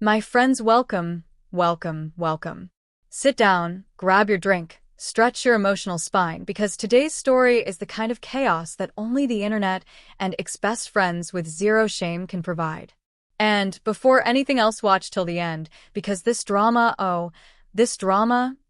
My friends, welcome, welcome, welcome. Sit down, grab your drink, stretch your emotional spine, because today's story is the kind of chaos that only the internet and its best friends with zero shame can provide. And before anything else, watch till the end, because this drama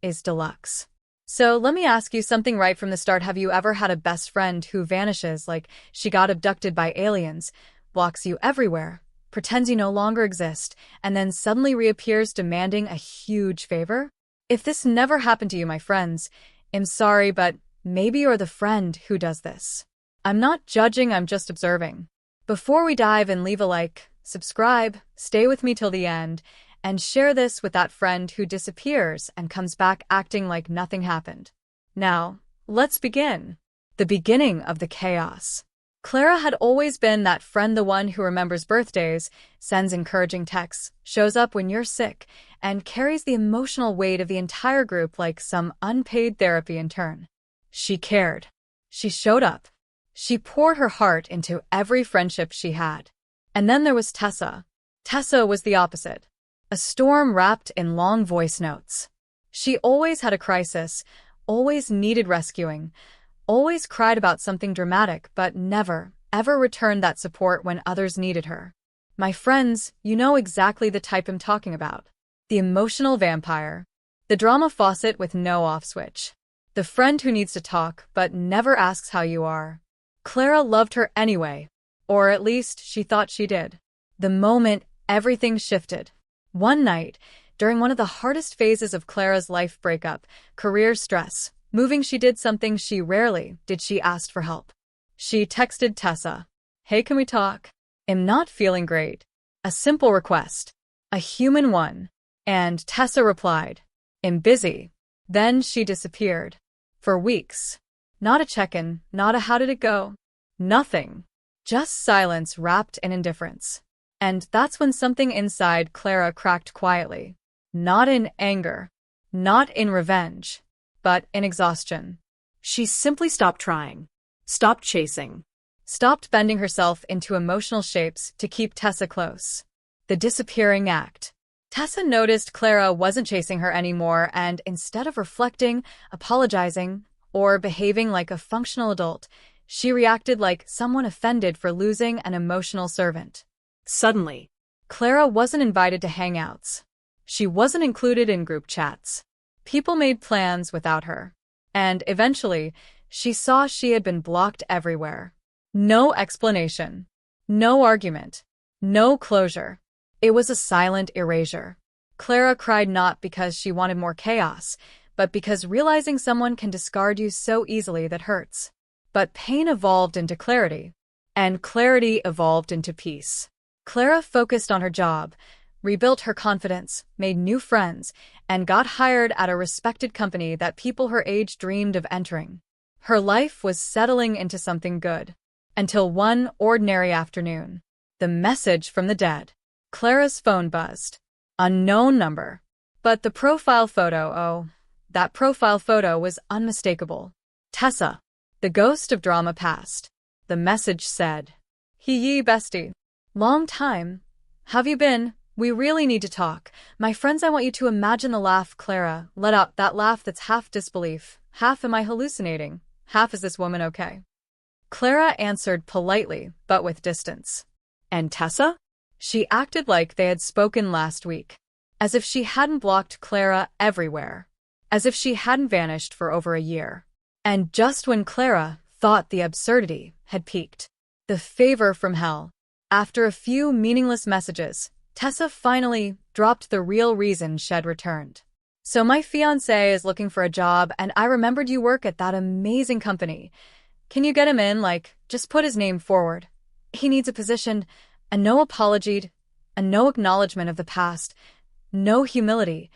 is deluxe. So let me ask you something right from the start. Have you ever had a best friend who vanishes like she got abducted by aliens, blocks you everywhere, pretends you no longer exist, and then suddenly reappears demanding a huge favor? If this never happened to you, my friends, I'm sorry, but maybe you're the friend who does this. I'm not judging, I'm just observing. Before we dive in, leave a like, subscribe, stay with me till the end, and share this with that friend who disappears and comes back acting like nothing happened. Now, let's begin. The beginning of the chaos. Clara had always been that friend, the one who remembers birthdays, sends encouraging texts, shows up when you're sick, and carries the emotional weight of the entire group like some unpaid therapy intern. She cared. She showed up. She poured her heart into every friendship she had. And then there was Tessa. Tessa was the opposite. A storm wrapped in long voice notes. She always had a crisis, always needed rescuing, always cried about something dramatic, but never, ever returned that support when others needed her. My friends, you know exactly the type I'm talking about. The emotional vampire. The drama faucet with no off switch. The friend who needs to talk, but never asks how you are. Clara loved her anyway. Or at least she thought she did. The moment everything shifted. One night, during one of the hardest phases of Clara's life breakup, career stress, moving, she did something she rarely did. She asked for help. She texted Tessa. Hey, can we talk? I'm not feeling great. A simple request. A human one. And Tessa replied. I'm busy. Then she disappeared. For weeks. Not a check-in, not a how did it go? Nothing. Just silence wrapped in indifference. And that's when something inside Clara cracked quietly. Not in anger. Not in revenge. But in exhaustion. She simply stopped trying. Stopped chasing. Stopped bending herself into emotional shapes to keep Tessa close. The disappearing act. Tessa noticed Clara wasn't chasing her anymore, and instead of reflecting, apologizing, or behaving like a functional adult, she reacted like someone offended for losing an emotional servant. Suddenly, Clara wasn't invited to hangouts. She wasn't included in group chats. People made plans without her. And eventually, she saw she had been blocked everywhere. No explanation. No argument. No closure. It was a silent erasure. Clara cried not because she wanted more chaos, but because realizing someone can discard you so easily that hurts. But pain evolved into clarity. And clarity evolved into peace. Clara focused on her job, rebuilt her confidence, made new friends, and got hired at a respected company that people her age dreamed of entering. Her life was settling into something good. Until one ordinary afternoon. The message from the dead. Clara's phone buzzed. Unknown number. But the profile photo, that profile photo was unmistakable. Tessa. The ghost of drama passed. The message said, Hee bestie. Long time. Have you been? We really need to talk. My friends, I want you to imagine the laugh Clara let out, that laugh that's half disbelief, half am I hallucinating, half is this woman okay? Clara answered politely, but with distance. And Tessa? She acted like they had spoken last week. As if she hadn't blocked Clara everywhere. As if she hadn't vanished for over a year. And just when Clara thought the absurdity had peaked. The favor from hell. After a few meaningless messages, Tessa finally dropped the real reason she'd returned. So my fiancé is looking for a job, and I remembered you work at that amazing company. Can you get him in? Just put his name forward. He needs a position, a no apology, a no acknowledgement of the past, no humility,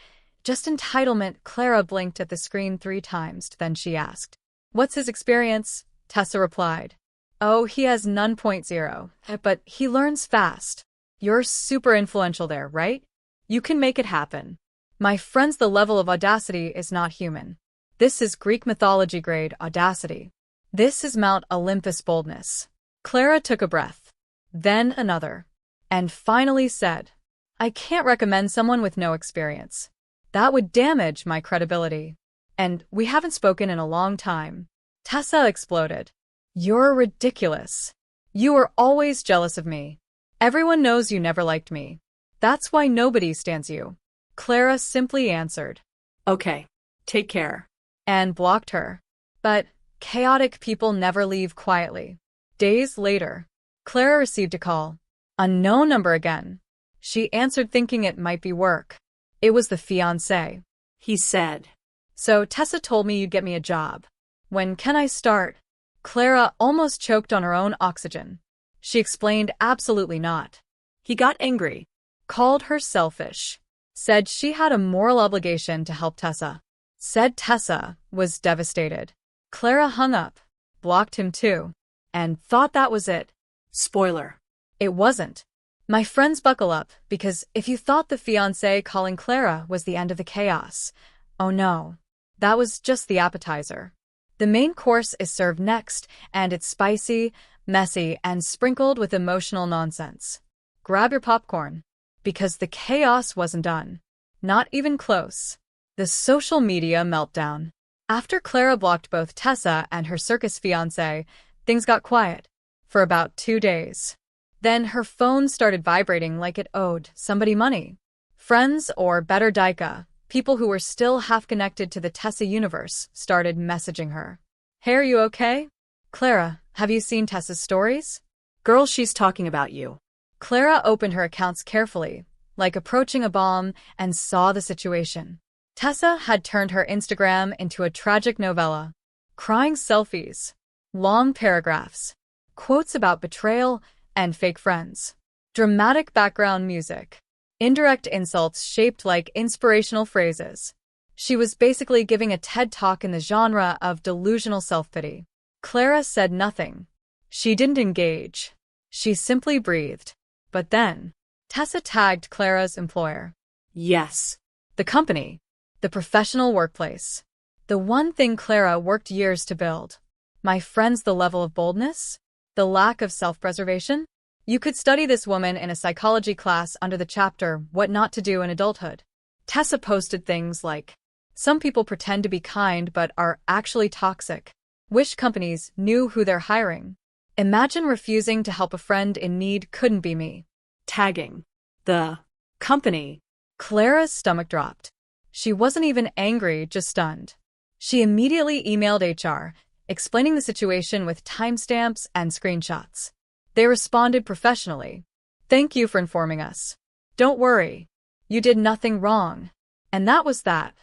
just entitlement. Clara blinked at the screen 3 times, then she asked, What's his experience? Tessa replied, Oh, he has none. 0, but he learns fast. You're super influential there, right? You can make it happen. My friends, the level of audacity is not human. This is Greek mythology grade audacity. This is Mount Olympus boldness. Clara took a breath, then another, and finally said, I can't recommend someone with no experience. That would damage my credibility. And we haven't spoken in a long time. Tessa exploded. You're ridiculous. You were always jealous of me. Everyone knows you never liked me. That's why nobody stands you. Clara simply answered, Okay, take care. and blocked her. But chaotic people never leave quietly. Days later, Clara received a call. Unknown number again. She answered thinking it might be work. It was the fiancé. He said, So Tessa told me you'd get me a job. When can I start? Clara almost choked on her own oxygen. She explained absolutely not. He got angry. Called her selfish. Said she had a moral obligation to help Tessa. Said Tessa was devastated. Clara hung up, blocked him too, and thought that was it. Spoiler. It wasn't. My friends, buckle up, because if you thought the fiancé calling Clara was the end of the chaos, oh no, that was just the appetizer. The main course is served next, and it's spicy, messy, and sprinkled with emotional nonsense. Grab your popcorn, because the chaos wasn't done. Not even close. The social media meltdown. After Clara blocked both Tessa and her circus fiancé, things got quiet. For about 2 days. Then her phone started vibrating like it owed somebody money. Friends, or better Daika, people who were still half connected to the Tessa universe, started messaging her. Hey, are you okay? Clara, have you seen Tessa's stories? Girl, she's talking about you. Clara opened her accounts carefully, like approaching a bomb, and saw the situation. Tessa had turned her Instagram into a tragic novella. Crying selfies, long paragraphs, quotes about betrayal and fake friends, dramatic background music, indirect insults shaped like inspirational phrases. She was basically giving a TED Talk in the genre of delusional self-pity. Clara said nothing. She didn't engage. She simply breathed. But then, Tessa tagged Clara's employer. Yes. The company. The professional workplace. The one thing Clara worked years to build. My friends, the level of boldness? The lack of self-preservation? You could study this woman in a psychology class under the chapter What Not to Do in Adulthood. Tessa posted things like, some people pretend to be kind but are actually toxic. Wish companies knew who they're hiring. Imagine refusing to help a friend in need. Couldn't be me. Tagging the company. Clara's stomach dropped. She wasn't even angry, just stunned. She immediately emailed HR, explaining the situation with timestamps and screenshots. They responded professionally. Thank you for informing us. Don't worry. You did nothing wrong. And that was that.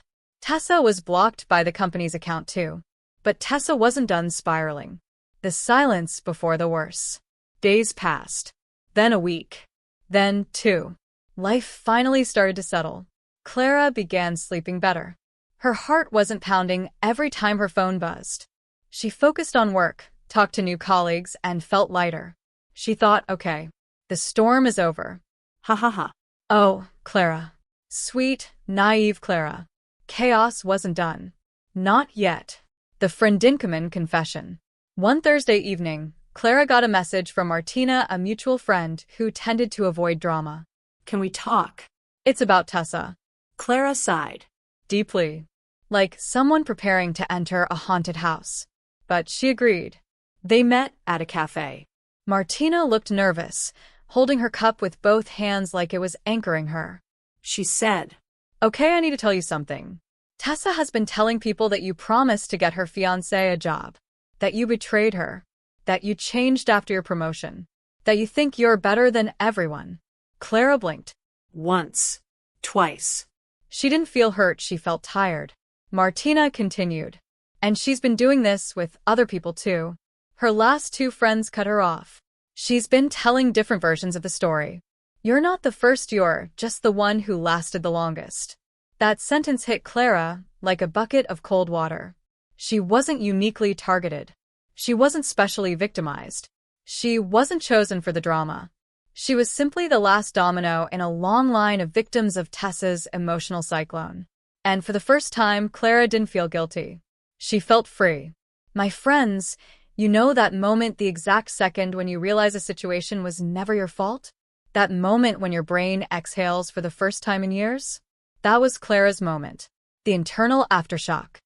Tessa was blocked by the company's account too. But Tessa wasn't done spiraling. The silence before the worst. Days passed. Then a week. Then 2. Life finally started to settle. Clara began sleeping better. Her heart wasn't pounding every time her phone buzzed. She focused on work, talked to new colleagues, and felt lighter. She thought, okay, the storm is over. Ha ha ha. Oh, Clara. Sweet, naive Clara. Chaos wasn't done. Not yet. The Friendinkaman confession. One Thursday evening, Clara got a message from Martina, a mutual friend who tended to avoid drama. Can we talk? It's about Tessa. Clara sighed. Deeply. Like someone preparing to enter a haunted house. But she agreed. They met at a cafe. Martina looked nervous, holding her cup with both hands like it was anchoring her. She said, Okay, I need to tell you something. Tessa has been telling people that you promised to get her fiancé a job. That you betrayed her. That you changed after your promotion. That you think you're better than everyone. Clara blinked. Once. Twice. She didn't feel hurt, she felt tired. Martina continued. And she's been doing this with other people too. Her last 2 friends cut her off. She's been telling different versions of the story. You're not the first, you're just the one who lasted the longest. That sentence hit Clara like a bucket of cold water. She wasn't uniquely targeted. She wasn't specially victimized. She wasn't chosen for the drama. She was simply the last domino in a long line of victims of Tessa's emotional cyclone. And for the first time, Clara didn't feel guilty. She felt free. My friends, you know that moment, the exact second when you realize a situation was never your fault? That moment when your brain exhales for the first time in years? That was Clara's moment. The internal aftershock.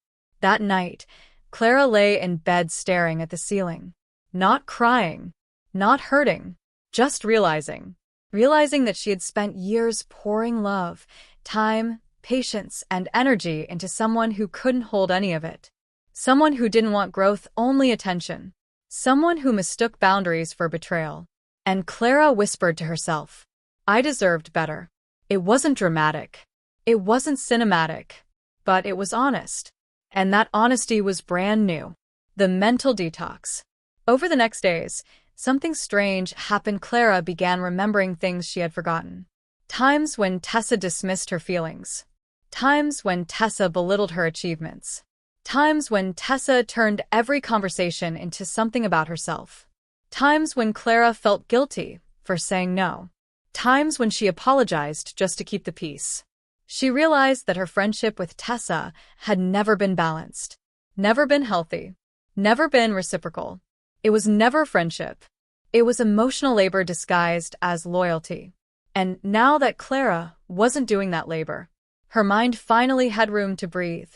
That night, Clara lay in bed staring at the ceiling. Not crying. Not hurting. Just realizing. Realizing that she had spent years pouring love, time, patience, and energy into someone who couldn't hold any of it. Someone who didn't want growth, only attention. Someone who mistook boundaries for betrayal. And Clara whispered to herself, I deserved better. It wasn't dramatic. It wasn't cinematic. But it was honest. And that honesty was brand new. The mental detox. Over the next days, something strange happened. Clara began remembering things she had forgotten. Times when Tessa dismissed her feelings. Times when Tessa belittled her achievements. Times when Tessa turned every conversation into something about herself. Times when Clara felt guilty for saying no. Times when she apologized just to keep the peace. She realized that her friendship with Tessa had never been balanced, never been healthy, never been reciprocal. It was never friendship. It was emotional labor disguised as loyalty. And now that Clara wasn't doing that labor, her mind finally had room to breathe.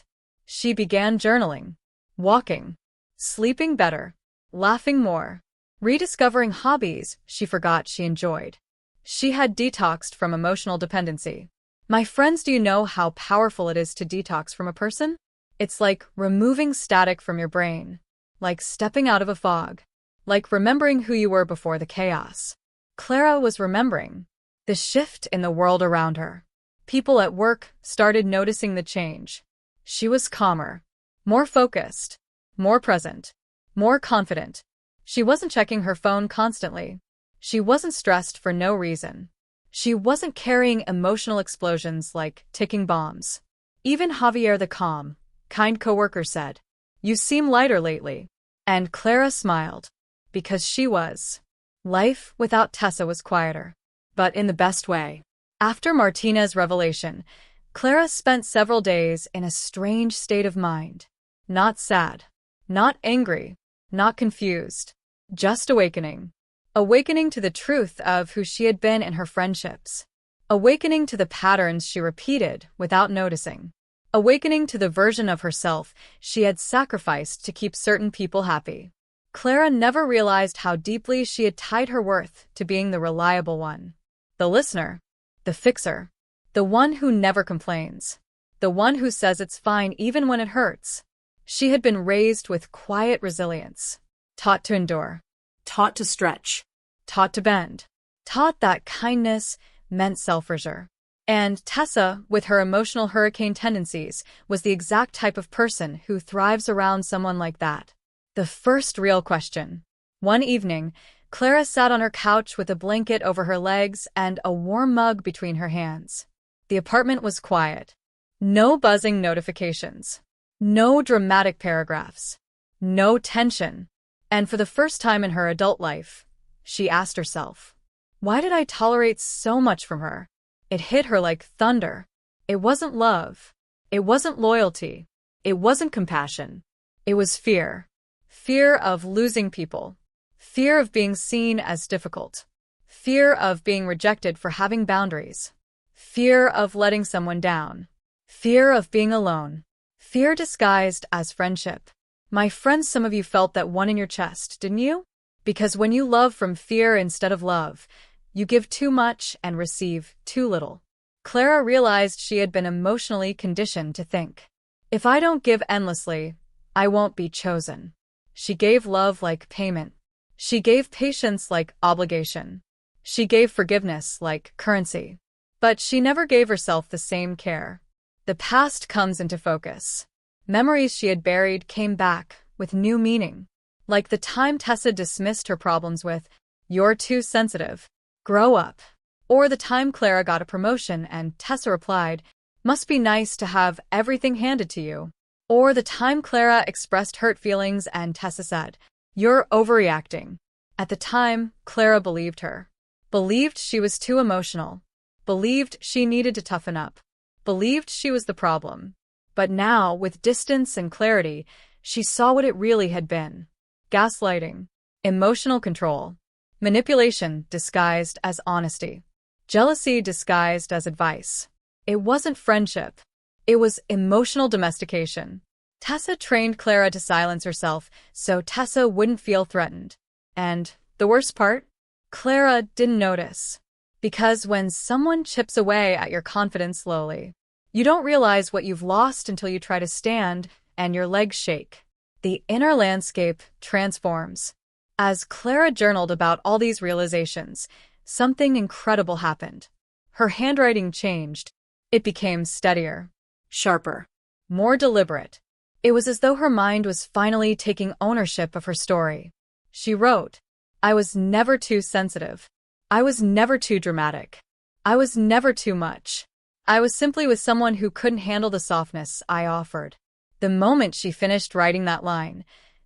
She began journaling, walking, sleeping better, laughing more, rediscovering hobbies she forgot she enjoyed. She had detoxed from emotional dependency. My friends, do you know how powerful it is to detox from a person? It's like removing static from your brain, like stepping out of a fog, like remembering who you were before the chaos. Clara was remembering the shift in the world around her. People at work started noticing the change. She was calmer, more focused, more present, more confident. She wasn't checking her phone constantly. She wasn't stressed for no reason. She wasn't carrying emotional explosions like ticking bombs. Even Javier, the calm, kind coworker, said, "You seem lighter lately." And Clara smiled, because she was. Life without Tessa was quieter, but in the best way. After Martina's revelation, Clara spent several days in a strange state of mind. Not sad, not angry, not confused, just awakening. Awakening to the truth of who she had been in her friendships. Awakening to the patterns she repeated without noticing. Awakening to the version of herself she had sacrificed to keep certain people happy. Clara never realized how deeply she had tied her worth to being the reliable one. The listener. The fixer. The one who never complains. The one who says it's fine even when it hurts. She had been raised with quiet resilience. Taught to endure. Taught to stretch. Taught to bend. Taught that kindness meant self-erasure. And Tessa, with her emotional hurricane tendencies, was the exact type of person who thrives around someone like that. The first real question. One evening, Clara sat on her couch with a blanket over her legs and a warm mug between her hands. The apartment was quiet. No buzzing notifications. No dramatic paragraphs. No tension. And for the first time in her adult life, she asked herself, why did I tolerate so much from her? It hit her like thunder. It wasn't love. It wasn't loyalty. It wasn't compassion. It was fear. Fear of losing people. Fear of being seen as difficult. Fear of being rejected for having boundaries. Fear of letting someone down. Fear of being alone. Fear disguised as friendship. My friends, some of you felt that one in your chest, didn't you? Because when you love from fear instead of love, you give too much and receive too little. Clara realized she had been emotionally conditioned to think, if I don't give endlessly, I won't be chosen. She gave love like payment. She gave patience like obligation. She gave forgiveness like currency. But she never gave herself the same care. The past comes into focus. Memories she had buried came back with new meaning. Like the time Tessa dismissed her problems with, "You're too sensitive. Grow up." Or the time Clara got a promotion and Tessa replied, "Must be nice to have everything handed to you." Or the time Clara expressed hurt feelings and Tessa said, "You're overreacting." At the time, Clara believed her. Believed she was too emotional. Believed she needed to toughen up. Believed she was the problem. But now, with distance and clarity, she saw what it really had been. Gaslighting. Emotional control. Manipulation disguised as honesty. Jealousy disguised as advice. It wasn't friendship. It was emotional domestication. Tessa trained Clara to silence herself so Tessa wouldn't feel threatened. And the worst part? Clara didn't notice. Because when someone chips away at your confidence slowly, you don't realize what you've lost until you try to stand and your legs shake. The inner landscape transforms. As Clara journaled about all these realizations, something incredible happened. Her handwriting changed. It became steadier, Sharper. more deliberate. It was as though her mind was finally taking ownership of her story. She wrote, "I was never too sensitive. I was never too dramatic. I was never too much. I was simply with someone who couldn't handle the softness I offered." The moment she finished writing that line,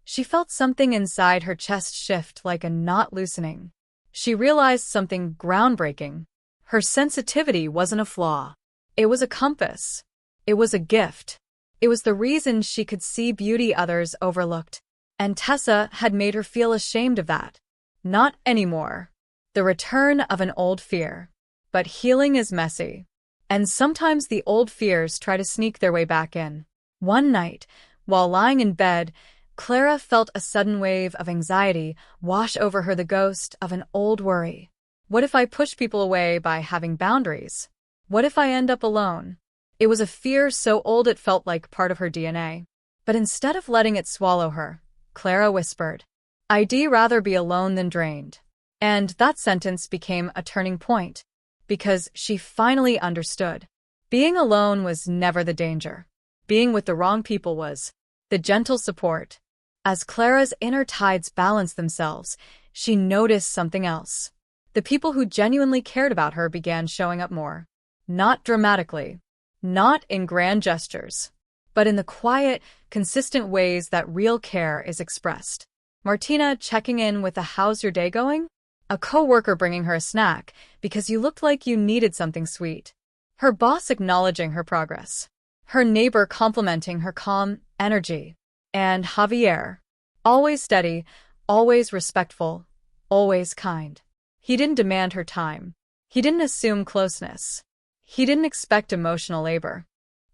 she felt something inside her chest shift like a knot loosening. She realized something groundbreaking. Her sensitivity wasn't a flaw. It was a compass. It was a gift. It was the reason she could see beauty others overlooked. And Tessa had made her feel ashamed of that. Not anymore. The return of an old fear. But healing is messy. And sometimes the old fears try to sneak their way back in. One night, while lying in bed, Clara felt a sudden wave of anxiety wash over her, the ghost of an old worry. What if I push people away by having boundaries? What if I end up alone? It was a fear so old it felt like part of her DNA. But instead of letting it swallow her, Clara whispered, "I'd rather be alone than drained." And that sentence became a turning point, because she finally understood. Being alone was never the danger. Being with the wrong people was the gentle support. As Clara's inner tides balanced themselves, she noticed something else. The people who genuinely cared about her began showing up more. Not dramatically, not in grand gestures, but in the quiet, consistent ways that real care is expressed. Martina checking in with a "how's your day going?" A coworker bringing her a snack because you looked like you needed something sweet. Her boss acknowledging her progress. Her neighbor complimenting her calm energy. And Javier, always steady, always respectful, always kind. He didn't demand her time. He didn't assume closeness. He didn't expect emotional labor.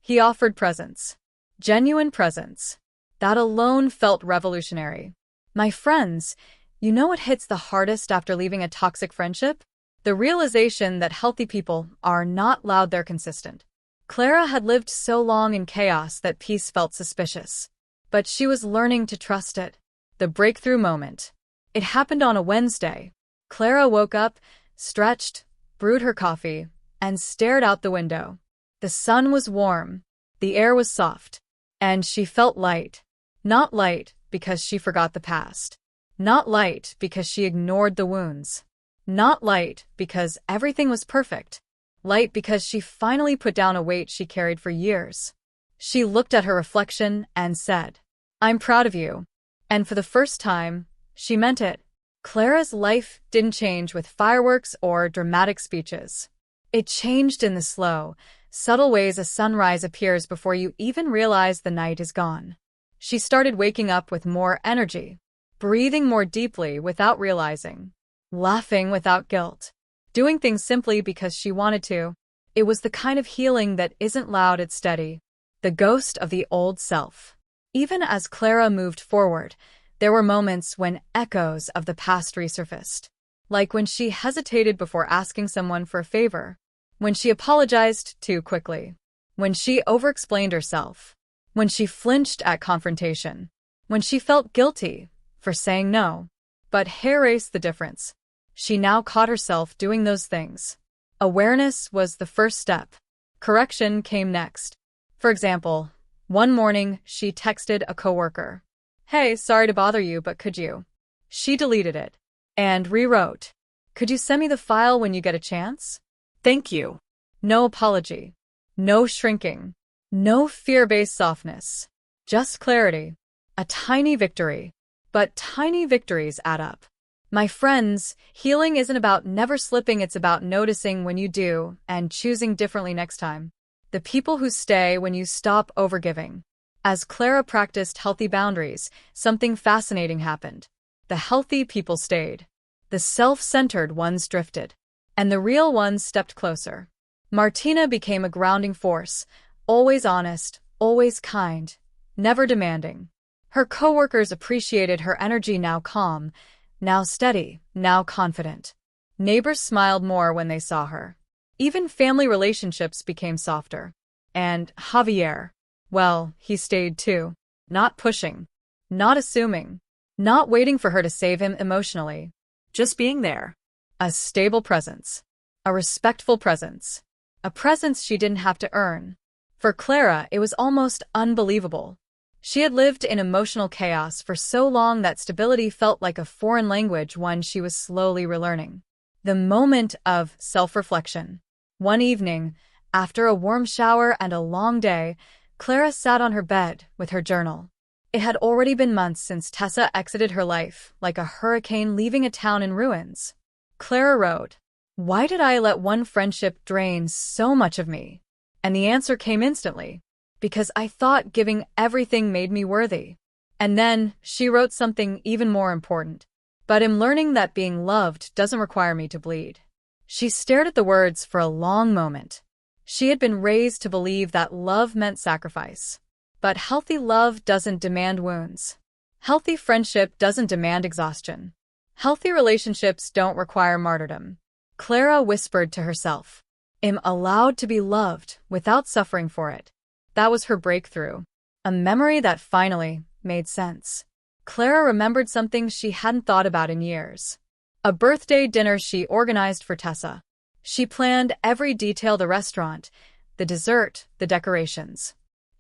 He offered presence. Genuine presence. That alone felt revolutionary. My friends, you know what hits the hardest after leaving a toxic friendship? The realization that healthy people are not loud, they're consistent. Clara had lived so long in chaos that peace felt suspicious. But she was learning to trust it. The breakthrough moment. It happened on a Wednesday. Clara woke up, stretched, brewed her coffee, and stared out the window. The sun was warm. The air was soft. And she felt light. Not light because she forgot the past. Not light because she ignored the wounds. Not light because everything was perfect. Light because she finally put down a weight she carried for years. She looked at her reflection and said, "I'm proud of you." And for the first time, she meant it. Clara's life didn't change with fireworks or dramatic speeches. It changed in the slow, subtle ways a sunrise appears before you even realize the night is gone. She started waking up with more energy, breathing more deeply without realizing, laughing without guilt, doing things simply because she wanted to. It was the kind of healing that isn't loud, it's steady. The ghost of the old self. Even as Clara moved forward, there were moments when echoes of the past resurfaced. Like when she hesitated before asking someone for a favor. When she apologized too quickly. When she overexplained herself. When she flinched at confrontation. When she felt guilty for saying no. But here is the difference. She now caught herself doing those things. Awareness was the first step. Correction came next. For example, one morning she texted a coworker, "Hey, sorry to bother you, but could you?" She deleted it and rewrote, "Could you send me the file when you get a chance?" Thank you. No apology. No shrinking. No fear-based softness. Just clarity. A tiny victory. But tiny victories add up. My friends, healing isn't about never slipping, it's about noticing when you do and choosing differently next time. The people who stay when you stop overgiving. As Clara practiced healthy boundaries, something fascinating happened. The healthy people stayed. The self-centered ones drifted, and the real ones stepped closer. Martina became a grounding force, always honest, always kind, never demanding. Her coworkers appreciated her energy, now calm, now steady, now confident. Neighbors smiled more when they saw her. Even family relationships became softer. And Javier, well, he stayed too. Not pushing, not assuming, not waiting for her to save him emotionally. Just being there. A stable presence. A respectful presence. A presence she didn't have to earn. For Clara, it was almost unbelievable. She had lived in emotional chaos for so long that stability felt like a foreign language, one she was slowly relearning. The moment of self-reflection. One evening, after a warm shower and a long day, Clara sat on her bed with her journal. It had already been months since Tessa exited her life, like a hurricane leaving a town in ruins. Clara wrote, "Why did I let one friendship drain so much of me?" And the answer came instantly. Because I thought giving everything made me worthy. And then she wrote something even more important. But I'm learning that being loved doesn't require me to bleed. She stared at the words for a long moment. She had been raised to believe that love meant sacrifice. But healthy love doesn't demand wounds. Healthy friendship doesn't demand exhaustion. Healthy relationships don't require martyrdom. Clara whispered to herself, "I'm allowed to be loved without suffering for it." That was her breakthrough. A memory that finally made sense. Clara remembered something she hadn't thought about in years. A birthday dinner she organized for Tessa. She planned every detail: the restaurant, the dessert, the decorations.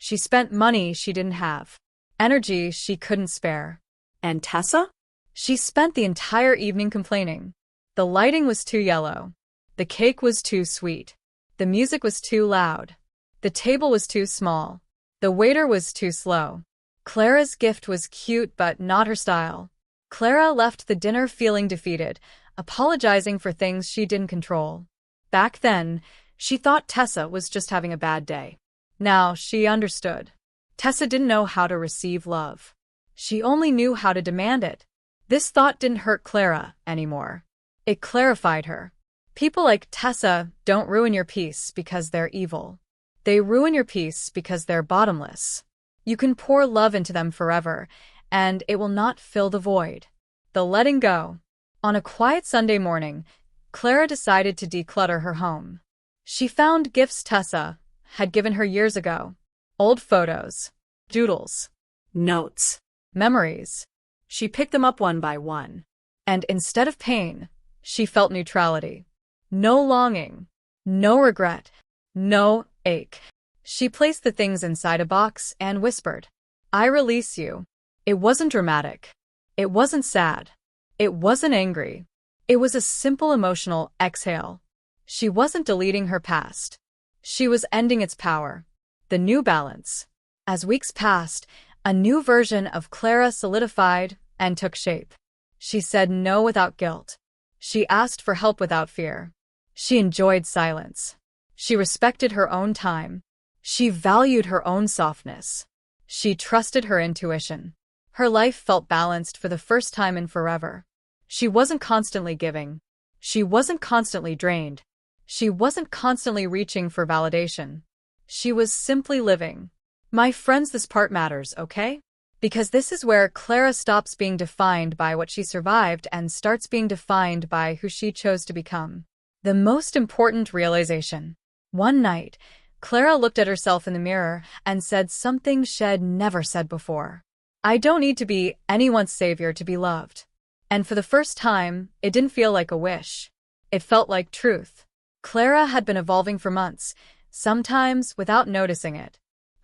She spent money she didn't have, energy she couldn't spare. And Tessa? She spent the entire evening complaining. The lighting was too yellow. The cake was too sweet. The music was too loud. The table was too small. The waiter was too slow. Clara's gift was cute but not her style. Clara left the dinner feeling defeated, apologizing for things she didn't control. Back then, she thought Tessa was just having a bad day. Now she understood. Tessa didn't know how to receive love. She only knew how to demand it. This thought didn't hurt Clara anymore. It clarified her. People like Tessa don't ruin your peace because they're evil. They ruin your peace because they're bottomless. You can pour love into them forever, and it will not fill the void. The letting go. On a quiet Sunday morning, Clara decided to declutter her home. She found gifts Tessa had given her years ago. Old photos, doodles, Notes. memories. She picked them up one by one. And instead of pain, she felt neutrality. No longing, no regret, no ache. She placed the things inside a box and whispered, "I release you." It wasn't dramatic. It wasn't sad. It wasn't angry. It was a simple emotional exhale. She wasn't deleting her past. She was ending its power. The new balance. As weeks passed, a new version of Clara solidified and took shape. She said no without guilt. She asked for help without fear. She enjoyed silence. She respected her own time. She valued her own softness. She trusted her intuition. Her life felt balanced for the first time in forever. She wasn't constantly giving. She wasn't constantly drained. She wasn't constantly reaching for validation. She was simply living. My friends, this part matters, okay? Because this is where Clara stops being defined by what she survived and starts being defined by who she chose to become. The most important realization. One night, Clara looked at herself in the mirror and said something she'd never said before. "I don't need to be anyone's savior to be loved." And for the first time, it didn't feel like a wish. It felt like truth. Clara had been evolving for months, sometimes without noticing it.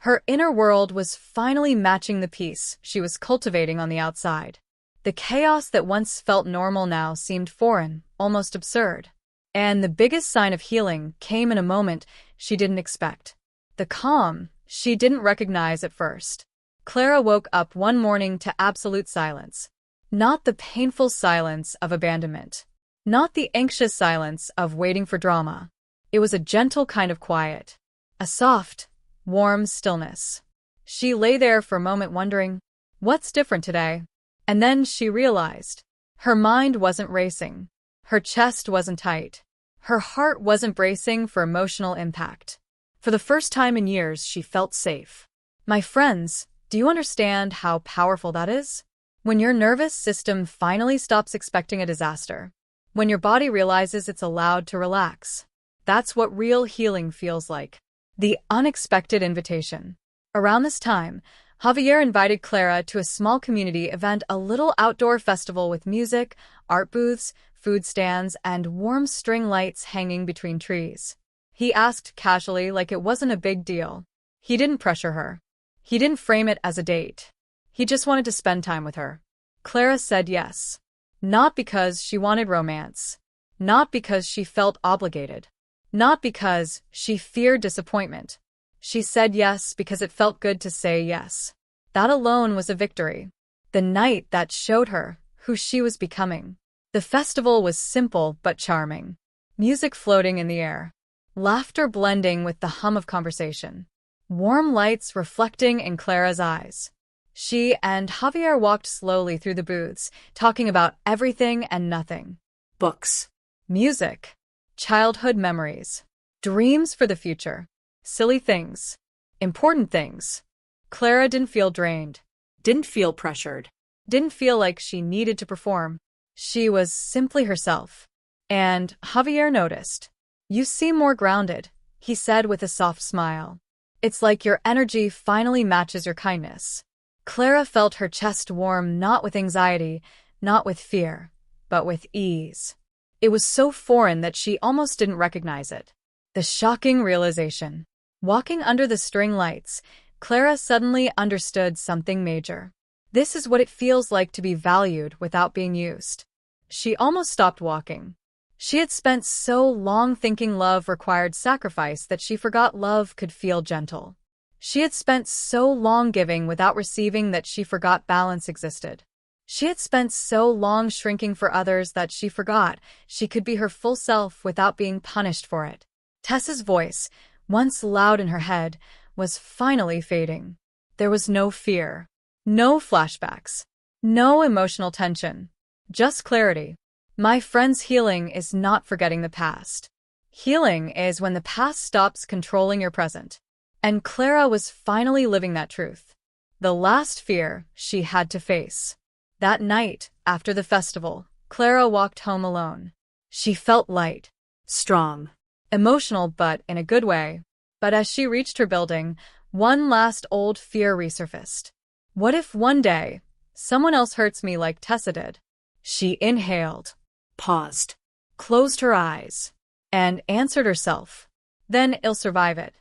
Her inner world was finally matching the peace she was cultivating on the outside. The chaos that once felt normal now seemed foreign, almost absurd. And the biggest sign of healing came in a moment she didn't expect. The calm she didn't recognize at first. Clara woke up one morning to absolute silence. Not the painful silence of abandonment. Not the anxious silence of waiting for drama. It was a gentle kind of quiet. A soft, warm stillness. She lay there for a moment wondering, what's different today? And then she realized. Her mind wasn't racing. Her chest wasn't tight. Her heart wasn't bracing for emotional impact. For the first time in years, she felt safe. My friends, do you understand how powerful that is? When your nervous system finally stops expecting a disaster. When your body realizes it's allowed to relax. That's what real healing feels like. The unexpected invitation. Around this time, Javier invited Clara to a small community event, a little outdoor festival with music, art booths, food stands, and warm string lights hanging between trees. He asked casually, like it wasn't a big deal. He didn't pressure her. He didn't frame it as a date. He just wanted to spend time with her. Clara said yes. Not because she wanted romance. Not because she felt obligated. Not because she feared disappointment. She said yes because it felt good to say yes. That alone was a victory. The night that showed her who she was becoming. The festival was simple but charming. Music floating in the air. Laughter blending with the hum of conversation. Warm lights reflecting in Clara's eyes. She and Javier walked slowly through the booths, talking about everything and nothing. Books. Music. Childhood memories. Dreams for the future. Silly things. Important things. Clara didn't feel drained. Didn't feel pressured. Didn't feel like she needed to perform. She was simply herself. And Javier noticed. You seem more grounded, he said with a soft smile. It's like your energy finally matches your kindness. Clara felt her chest warm, not with anxiety, not with fear, but with ease. It was so foreign that she almost didn't recognize it. The shocking realization. Walking under the string lights, Clara suddenly understood something major. This is what it feels like to be valued without being used. She almost stopped walking. She had spent so long thinking love required sacrifice that she forgot love could feel gentle. She had spent so long giving without receiving that she forgot balance existed. She had spent so long shrinking for others that she forgot she could be her full self without being punished for it. Tessa's voice, once loud in her head, was finally fading. There was no fear, no flashbacks, no emotional tension, just clarity. My friend's healing is not forgetting the past. Healing is when the past stops controlling your present. And Clara was finally living that truth. The last fear she had to face. That night, after the festival, Clara walked home alone. She felt light. Strong. Emotional, but in a good way. But as she reached her building, one last old fear resurfaced. What if one day, someone else hurts me like Tessa did? She inhaled. Paused. Closed her eyes. And answered herself. Then I'll survive it.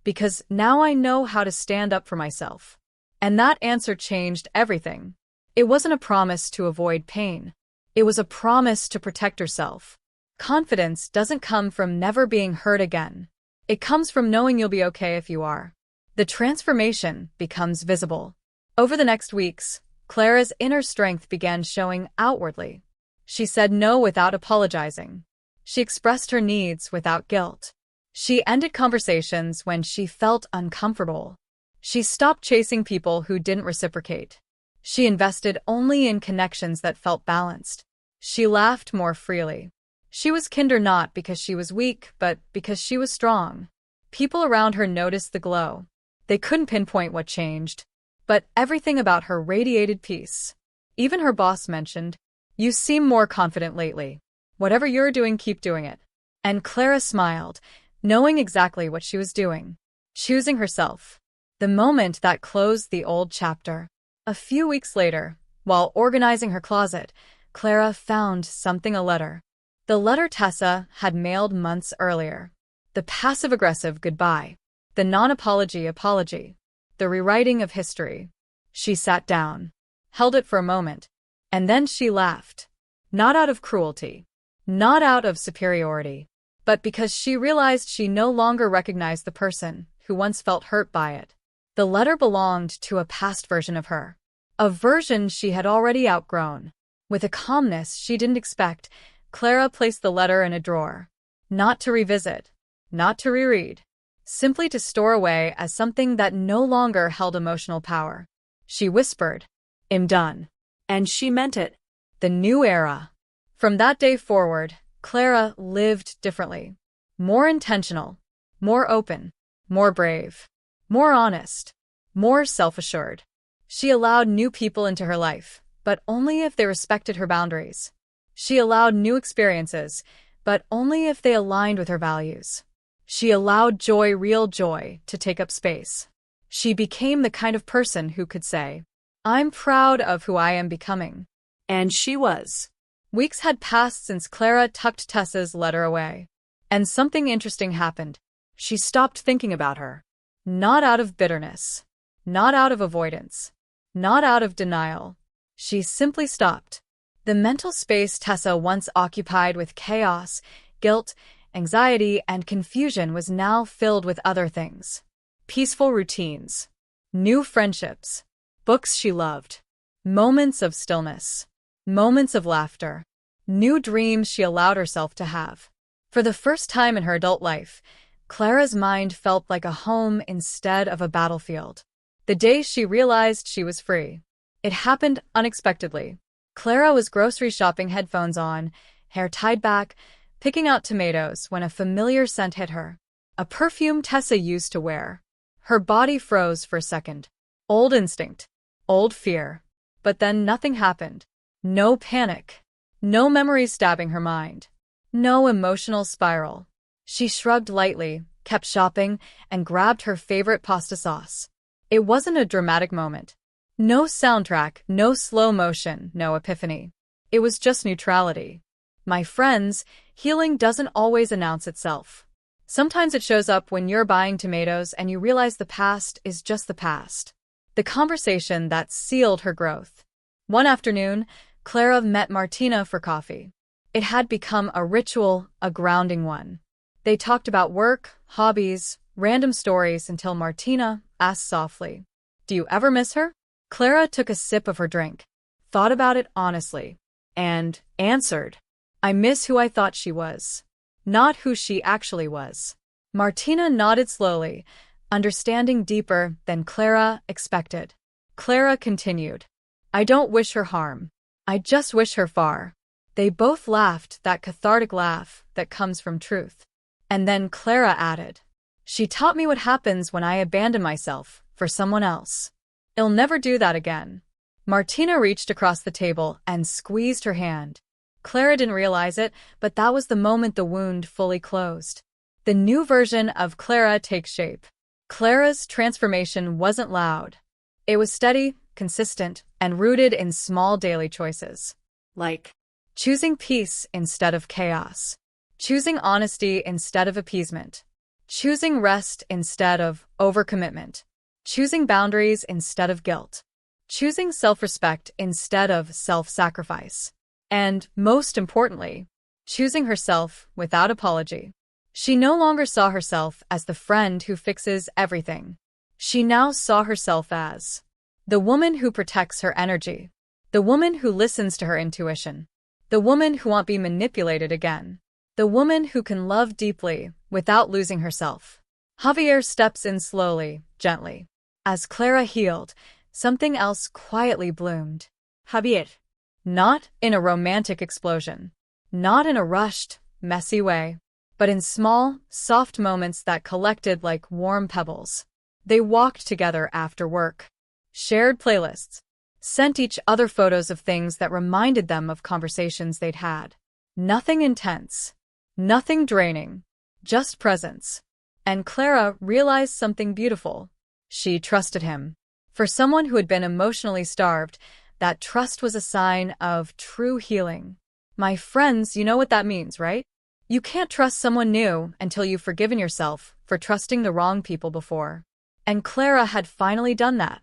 Because now I know how to stand up for myself. And that answer changed everything. It wasn't a promise to avoid pain. It was a promise to protect herself. Confidence doesn't come from never being hurt again. It comes from knowing you'll be okay if you are. The transformation becomes visible. Over the next weeks, Clara's inner strength began showing outwardly. She said no without apologizing. She expressed her needs without guilt. She ended conversations when she felt uncomfortable. She stopped chasing people who didn't reciprocate. She invested only in connections that felt balanced. She laughed more freely. She was kinder not because she was weak, but because she was strong. People around her noticed the glow. They couldn't pinpoint what changed, but everything about her radiated peace. Even her boss mentioned, "You seem more confident lately. Whatever you're doing, keep doing it." And Clara smiled, knowing exactly what she was doing. Choosing herself. The moment that closed the old chapter. A few weeks later, while organizing her closet, Clara found a letter. The letter Tessa had mailed months earlier. The passive-aggressive goodbye. The non-apology apology. The rewriting of history. She sat down, held it for a moment, and then she laughed. Not out of cruelty. Not out of superiority. But because she realized she no longer recognized the person who once felt hurt by it. The letter belonged to a past version of her. A version she had already outgrown. With a calmness she didn't expect, Clara placed the letter in a drawer. Not to revisit. Not to reread. Simply to store away as something that no longer held emotional power. She whispered, "I'm done." And she meant it. The new era. From that day forward, Clara lived differently. More intentional, more open, more brave, more honest, more self-assured. She allowed new people into her life, but only if they respected her boundaries. She allowed new experiences, but only if they aligned with her values. She allowed joy, real joy, to take up space. She became the kind of person who could say, "I'm proud of who I am becoming." And she was. Weeks had passed since Clara tucked Tessa's letter away. And something interesting happened. She stopped thinking about her. Not out of bitterness. Not out of avoidance. Not out of denial. She simply stopped. The mental space Tessa once occupied with chaos, guilt, anxiety, and confusion was now filled with other things. Peaceful routines. New friendships. Books she loved. Moments of stillness. Moments of laughter. New dreams she allowed herself to have. For the first time in her adult life, Clara's mind felt like a home instead of a battlefield. The day she realized she was free. It happened unexpectedly. Clara was grocery shopping, headphones on, hair tied back, picking out tomatoes when a familiar scent hit her. A perfume Tessa used to wear. Her body froze for a second. Old instinct. Old fear. But then nothing happened. No panic. No memories stabbing her mind. No emotional spiral. She shrugged lightly, kept shopping, and grabbed her favorite pasta sauce. It wasn't a dramatic moment. No soundtrack, no slow motion, no epiphany. It was just neutrality. My friends, healing doesn't always announce itself. Sometimes it shows up when you're buying tomatoes and you realize the past is just the past. The conversation that sealed her growth. One afternoon, Clara met Martina for coffee. It had become a ritual, a grounding one. They talked about work, hobbies, random stories until Martina asked softly, "Do you ever miss her?" Clara took a sip of her drink, thought about it honestly, and answered, "I miss who I thought she was, not who she actually was." Martina nodded slowly, understanding deeper than Clara expected. Clara continued, "I don't wish her harm. I just wish her far." They both laughed, that cathartic laugh that comes from truth. And then Clara added, "She taught me what happens when I abandon myself for someone else. I'll never do that again." Martina reached across the table and squeezed her hand. Clara didn't realize it, but that was the moment the wound fully closed. The new version of Clara takes shape. Clara's transformation wasn't loud. It was steady, consistent, and rooted in small daily choices. Like Choosing peace instead of chaos. Choosing honesty instead of appeasement. Choosing rest instead of overcommitment. Choosing boundaries instead of guilt. Choosing self-respect instead of self-sacrifice. And, most importantly, choosing herself without apology. She no longer saw herself as the friend who fixes everything. She now saw herself as the woman who protects her energy. The woman who listens to her intuition. The woman who won't be manipulated again. The woman who can love deeply without losing herself. Javier steps in slowly, gently. As Clara healed, something else quietly bloomed. Javier. Not in a romantic explosion. Not in a rushed, messy way. But in small, soft moments that collected like warm pebbles. They walked together after work. Shared playlists. Sent each other photos of things that reminded them of conversations they'd had. Nothing intense. Nothing draining. Just presence. And Clara realized something beautiful. She trusted him. For someone who had been emotionally starved, that trust was a sign of true healing. My friends, you know what that means, right? You can't trust someone new until you've forgiven yourself for trusting the wrong people before. And Clara had finally done that.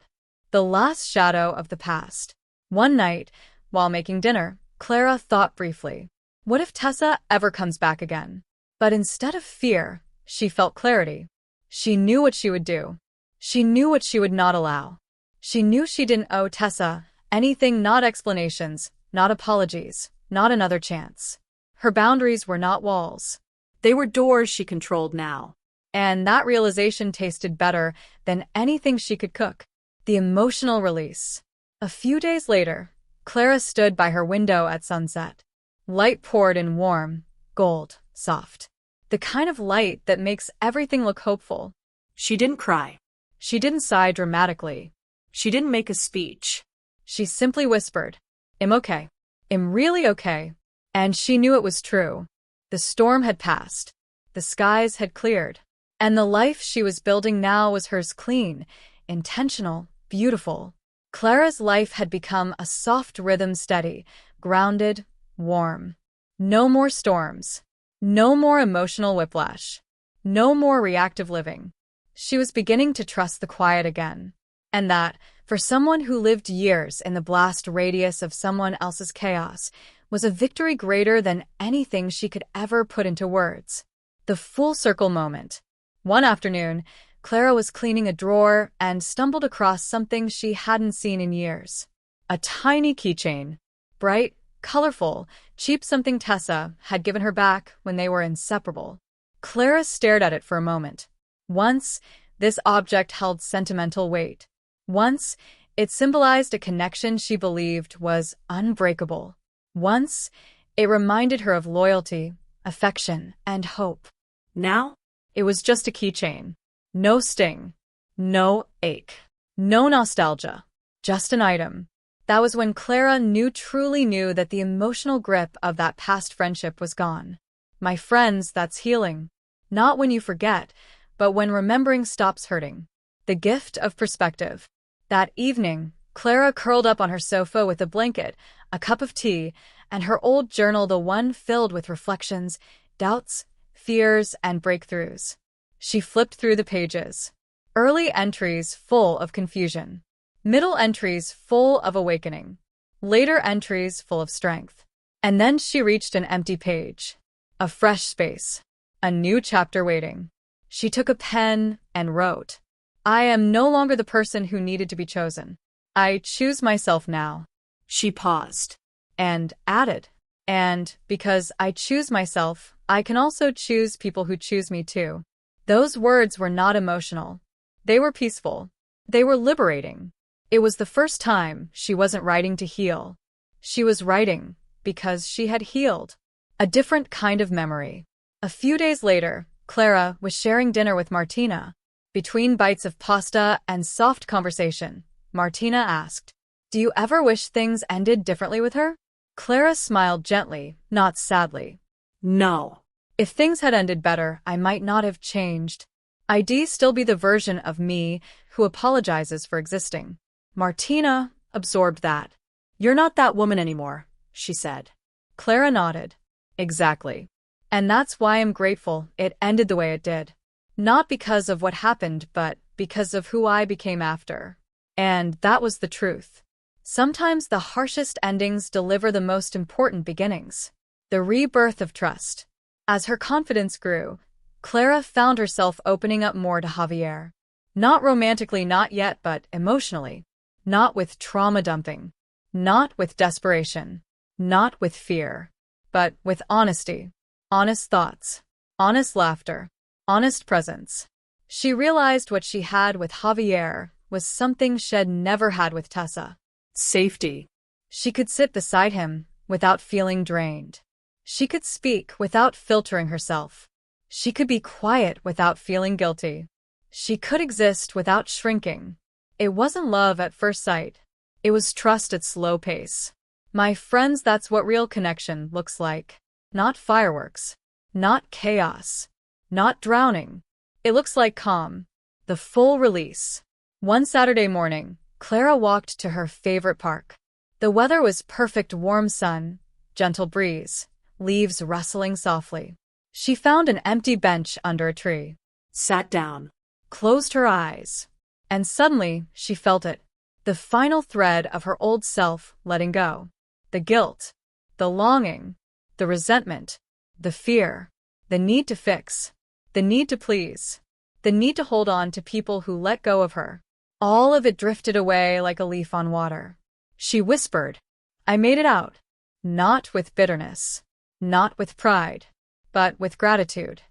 The last shadow of the past. One night, while making dinner, Clara thought briefly, what if Tessa ever comes back again? But instead of fear, she felt clarity. She knew what she would do. She knew what she would not allow. She knew she didn't owe Tessa anything, not explanations, not apologies, not another chance. Her boundaries were not walls. they were doors she controlled now. And that realization tasted better than anything she could cook. The emotional release. A few days later, Clara stood by her window at sunset. Light poured in warm, gold, soft. The kind of light that makes everything look hopeful. She didn't cry. She didn't sigh dramatically. She didn't make a speech. She simply whispered, "I'm okay. I'm really okay." And she knew it was true. The storm had passed. The skies had cleared. And the life she was building now was hers, clean, intentional, beautiful. Clara's life had become a soft rhythm, steady, grounded, warm. No more storms. No more emotional whiplash. No more reactive living. She was beginning to trust the quiet again. And that, for someone who lived years in the blast radius of someone else's chaos, was a victory greater than anything she could ever put into words. The full circle moment. One afternoon, Clara was cleaning a drawer and stumbled across something she hadn't seen in years. A tiny keychain. Bright, colorful, cheap, something Tessa had given her back when they were inseparable. Clara stared at it for a moment. Once, this object held sentimental weight. Once, it symbolized a connection she believed was unbreakable. Once, it reminded her of loyalty, affection, and hope. Now? It was just a keychain. No sting. No ache. No nostalgia. Just an item. That was when Clara truly knew that the emotional grip of that past friendship was gone. My friends, that's healing. Not when you forget, but when remembering stops hurting. The gift of perspective. That evening, Clara curled up on her sofa with a blanket, a cup of tea, and her old journal, the one filled with reflections, doubts, fears, and breakthroughs. She flipped through the pages. Early entries full of confusion. Middle entries full of awakening. Later entries full of strength. And then she reached an empty page. A fresh space. A new chapter waiting. She took a pen and wrote, "I am no longer the person who needed to be chosen. I choose myself now." She paused. And added, "And because I choose myself, I can also choose people who choose me too." Those words were not emotional. They were peaceful. They were liberating. It was the first time she wasn't writing to heal. She was writing because she had healed. A different kind of memory. A few days later, Clara was sharing dinner with Martina. Between bites of pasta and soft conversation, Martina asked, "Do you ever wish things ended differently with her?" Clara smiled gently, not sadly. No. "If things had ended better, I might not have changed. I'd still be the version of me who apologizes for existing." Martina absorbed that. "You're not that woman anymore," she said. Clara nodded. "Exactly. And that's why I'm grateful it ended the way it did. Not because of what happened, but because of who I became after." And that was the truth. Sometimes the harshest endings deliver the most important beginnings. The rebirth of trust. As her confidence grew, Clara found herself opening up more to Javier. Not romantically, not yet, but emotionally. Not with trauma dumping. Not with desperation. Not with fear. But with honesty. Honest thoughts. Honest laughter. Honest presence. She realized what she had with Javier was something she'd never had with Tessa. Safety. She could sit beside him without feeling drained. She could speak without filtering herself. She could be quiet without feeling guilty. She could exist without shrinking. It wasn't love at first sight. It was trust at slow pace. My friends, that's what real connection looks like. Not fireworks. Not chaos. Not drowning. It looks like calm. The full release. One Saturday morning, Clara walked to her favorite park. The weather was perfect, warm sun, gentle breeze, leaves rustling softly. She found an empty bench under a tree. Sat down. Closed her eyes. And suddenly, she felt it. The final thread of her old self letting go. The guilt. The longing. The resentment. The fear. The need to fix. The need to please. The need to hold on to people who let go of her. All of it drifted away like a leaf on water. She whispered, "I made it out." Not with bitterness. Not with pride. But with gratitude.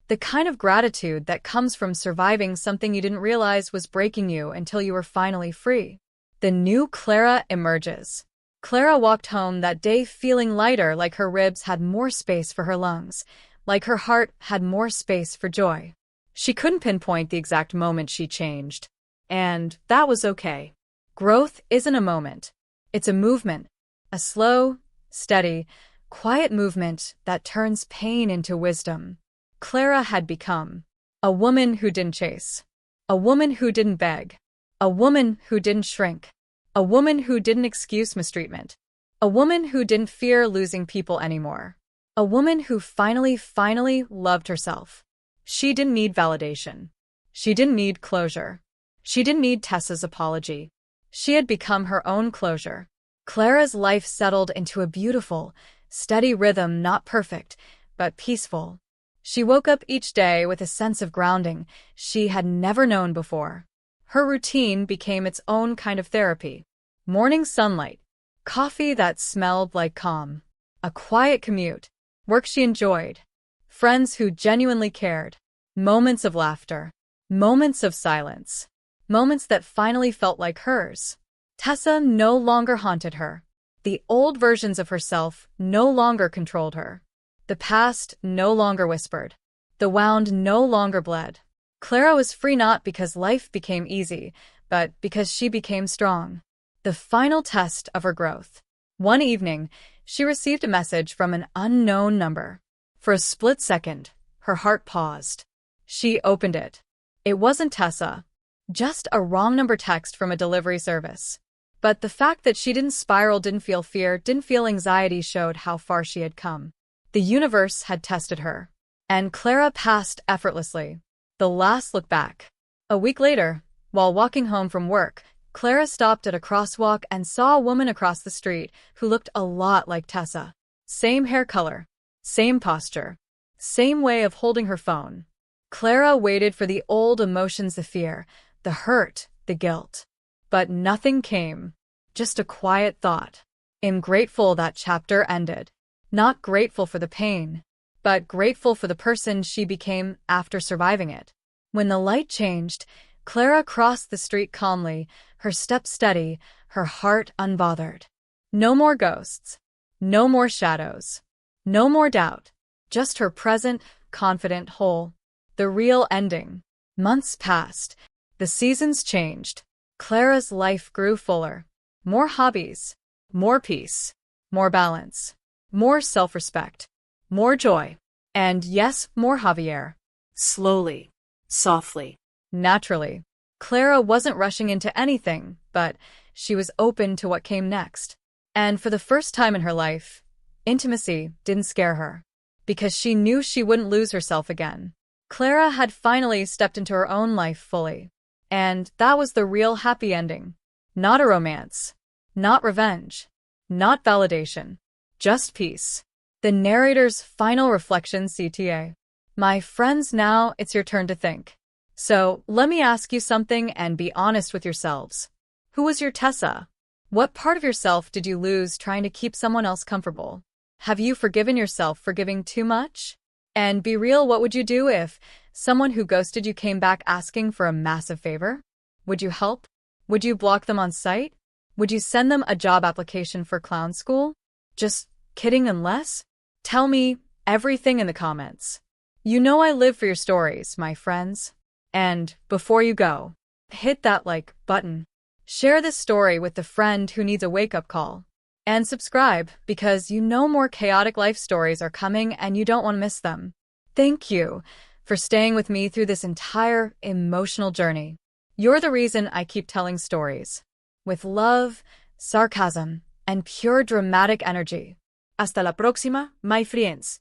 The kind of gratitude that comes from surviving something you didn't realize was breaking you until you were finally free. The new Clara emerges. Clara walked home that day feeling lighter, like her ribs had more space for her lungs, like her heart had more space for joy. She couldn't pinpoint the exact moment she changed, and that was okay. Growth isn't a moment. It's a movement, a slow, steady, quiet movement that turns pain into wisdom. Clara had become a woman who didn't chase, a woman who didn't beg, a woman who didn't shrink, a woman who didn't excuse mistreatment, a woman who didn't fear losing people anymore, a woman who finally loved herself. She didn't need validation. She didn't need closure. She didn't need Tessa's apology. She had become her own closure. Clara's life settled into a beautiful, steady rhythm, not perfect, but peaceful. She woke up each day with a sense of grounding she had never known before. Her routine became its own kind of therapy. Morning sunlight, coffee that smelled like calm, a quiet commute, work she enjoyed, friends who genuinely cared, moments of laughter, moments of silence, moments that finally felt like hers. Tessa no longer haunted her. The old versions of herself no longer controlled her. The past no longer whispered. The wound no longer bled. Clara was free not because life became easy, but because she became strong. The final test of her growth. One evening, she received a message from an unknown number. For a split second, her heart paused. She opened it. It wasn't Tessa, just a wrong number text from a delivery service. But the fact that she didn't spiral, didn't feel fear, didn't feel anxiety showed how far she had come. The universe had tested her. And Clara passed effortlessly. The last look back. A week later, while walking home from work, Clara stopped at a crosswalk and saw a woman across the street who looked a lot like Tessa. Same hair color, same posture, same way of holding her phone. Clara waited for the old emotions, the fear, the hurt, the guilt. But nothing came. Just a quiet thought. I'm grateful that chapter ended. Not grateful for the pain, but grateful for the person she became after surviving it. When the light changed, Clara crossed the street calmly, her steps steady, her heart unbothered. No more ghosts. No more shadows. No more doubt. Just her present, confident whole. The real ending. Months passed. The seasons changed. Clara's life grew fuller. More hobbies. More peace. More balance. More self-respect. More joy. And yes, more Javier. Slowly. Softly. Naturally. Clara wasn't rushing into anything, but she was open to what came next. And for the first time in her life, intimacy didn't scare her. Because she knew she wouldn't lose herself again. Clara had finally stepped into her own life fully. And that was the real happy ending. Not a romance. Not revenge. Not validation. Just peace. The narrator's final reflection, CTA. My friends, now it's your turn to think. So, let me ask you something and be honest with yourselves. Who was your Tessa? What part of yourself did you lose trying to keep someone else comfortable? Have you forgiven yourself for giving too much? And be real, what would you do if someone who ghosted you came back asking for a massive favor? Would you help? Would you block them on sight? Would you send them a job application for clown school? Just kidding, unless? Tell me everything in the comments. You know I live for your stories, my friends. And before you go, hit that like button. Share this story with the friend who needs a wake-up call. And subscribe, because you know more chaotic life stories are coming and you don't want to miss them. Thank you for staying with me through this entire emotional journey. You're the reason I keep telling stories. With love, sarcasm, and pure dramatic energy. Hasta la próxima, my friends.